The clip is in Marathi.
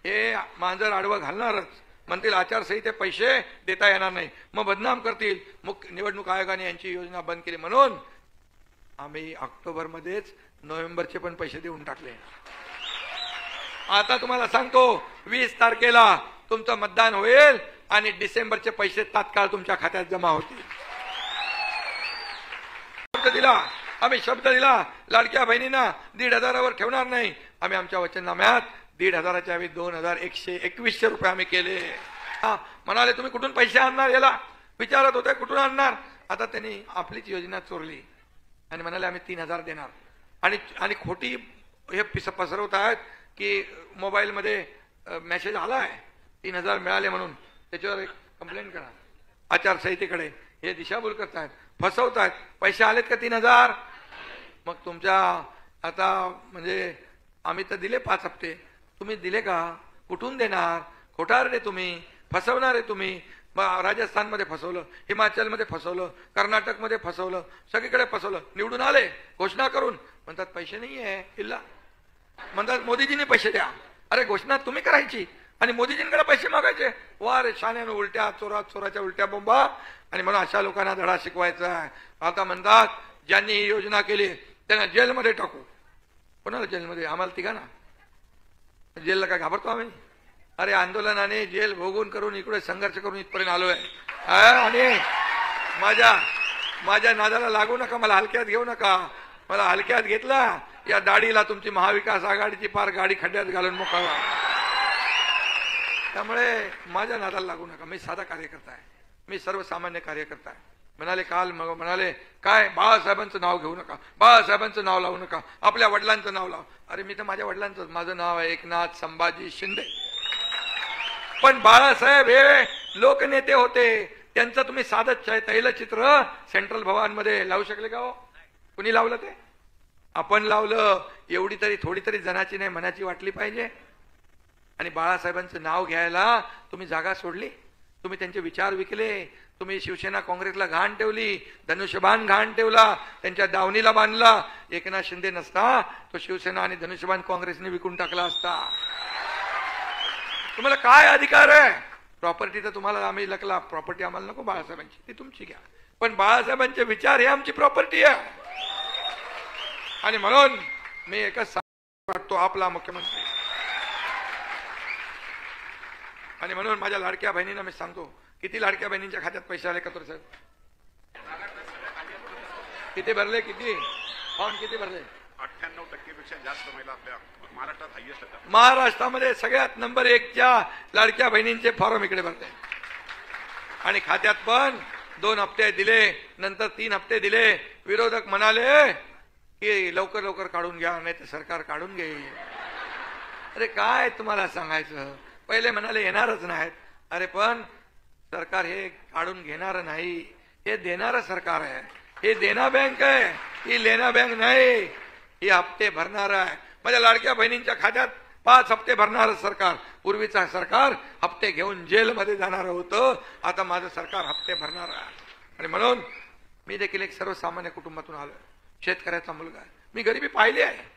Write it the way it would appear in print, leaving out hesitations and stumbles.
हे मांजर आडवं घालणारच, म्हणतील आचारसंहिते पैसे देता येणार नाही, मग बदनाम करतील, निवडणूक आयोगाने यांची योजना बंद केली. म्हणून आम्ही ऑक्टोबरमध्येच नोव्हेंबरचे पण पैसे देऊन टाकले. आता तुम्हाला सांगतो 20 तारखेला तुमचं मतदान होईल आणि डिसेंबरचे पैसे तात्काळ तुमच्या खात्यात जमा होतील. आम्ही शब्द दिला लाडक्या बहिणींना 1,500वर ठेवणार नाही. आम्ही आमच्या वचननाम्यात 1,500च्या ऐवजी 2,121 रुपये आम्ही केले. म्हणाले तुम्ही कुठून पैसे आणणार, याला विचारत होते कुठून आणणार. आता त्यांनी आपलीच योजना चोरली आणि म्हणाले आम्ही 3,000 देणार. आणि खोटी हे पसरवत आहेत की मोबाईलमध्ये मेसेज आला आहे 3,000 मिळाले म्हणून, त्याच्यावर एक कंप्लेंट करा आचारसंहितेकडे. हे दिशाभूल करतायत, फसवतायत. पैसे आलेत का 3,000? मग तुमच्या आता म्हणजे आम्ही तर दिले 5 हप्ते, तुम्ही दिले का? कुठून देणार? खोटारडे तुम्ही, फसवणारे तुम्ही. राजस्थानमध्ये फसवलं, हिमाचलमध्ये फसवलं, कर्नाटकमध्ये फसवलं, सगळीकडे फसवलं. निवडून आले घोषणा करून म्हणतात पैसे नाही आहे इल्ला, म्हणतात मोदीजींनी पैसे द्या. अरे घोषणा तुम्ही करायची आणि मोदीजींकडे पैसे मागायचे. वा रे शाण्यानं उलट्या चोराच्या उलट्या बोंबा. आणि म्हणून अशा लोकांना धडा शिकवायचा आहे. आता म्हणतात ज्यांनी ही योजना केली त्यांना जेलमध्ये टाकू. कोणाला जेलमध्ये? आम्हाला तिघांना. जेलला काय घाबरतो आम्ही? अरे आंदोलनाने जेल भोगून करून इकडे संघर्ष करून इथपर्यंत आलोय. आणि माझ्या नादाला लागू नका, मला हलक्यात घेऊ नका. मला हलक्यात घेतला या दाढीला तुमची महाविकास आघाडीची पार गाडी खड्ड्यात घालून मोकळा. त्यामुळे माझ्या नादाला लागू नका. मी साधा कार्यकर्ता आहे, मी सर्वसामान्य कार्यकर्ता आहे. म्हणाले काल म्हणाले काय बाळासाहेबांचं नाव घेऊ नका, बाळासाहेबांचं नाव लावू नका, आपल्या वडिलांचं नाव लाव. अरे मी तर माझ्या वडिलांचं, माझं नाव आहे एकनाथ संभाजी शिंदे. पण बाळासाहेब हे लोकनेते होते, त्यांचं तुम्ही साधं तैलचित्र सेंट्रल भवनमध्ये लावू शकले का हो? कुणी लावलं ते? आपण लावलं. एवढी तरी थोडी तरी जनाची नाही मनाची वाटली पाहिजे. आणि बाळासाहेबांचं नाव घ्यायला तुम्ही जागा सोडली, तुम्ही त्यांचे विचार विकले, तुम्ही शिवसेना काँग्रेसला घाण ठेवली, धनुष्यबाण घाण ठेवला, त्यांच्या दावणीला बांधला. एकनाथ शिंदे नसता तो शिवसेना आणि धनुष्यबाण काँग्रेसने विकून टाकला असता. तुम्हाला काय अधिकार आहे? प्रॉपर्टी तर तुम्हाला आम्ही लकला, प्रॉपर्टी आम्हाला नको बाळासाहेबांची, ती तुमची घ्या. पण बाळासाहेबांचे विचार हे आमची प्रॉपर्टी आहे. आणि म्हणून मी एकच वाटतो आपला मुख्यमंत्री. आणि म्हणून माझ्या लाडक्या बहिणींना मी सांगतो, किती लाडक्या बहिणींच्या खात्यात पैसे आले कतोर साहेब? किती भरले? किती फॉर्म किती भरले? 98% पेक्षा जास्त महिला आपल्या महाराष्ट्रात हायएस्ट आहेत. महाराष्ट्रामध्ये सगळ्यात नंबर 1च्या लाडक्या बहिणींचे फॉर्म इकडे भरले. आणि खात्यात पण 2 हप्ते दिले, नंतर 3 हप्ते दिले. विरोधक म्हणाले की लवकर लवकर काढून घ्या नाही तर सरकार काढून घेईल. अरे काय तुम्हाला सांगायचं? पहिले म्हणाले येणारच नाहीत. अरे पण सरकार हे काढून घेणार नाही, हे देणारं सरकार आहे. हे देना बँक आहे, ही लेना बँक नाही. ही हप्ते भरणार आहे. माझ्या लाडक्या बहिणींच्या खात्यात 5 हप्ते भरणारं सरकार. पूर्वीचा सरकार हप्ते घेऊन जेलमध्ये जाणार होतं, आता माझं सरकार हप्ते भरणार आहे. आणि म्हणून मी देखील एक सर्वसामान्य कुटुंबातून आलोय, शेतकऱ्याचा मुलगा आहे. मी गरिबी पाहिली आहे.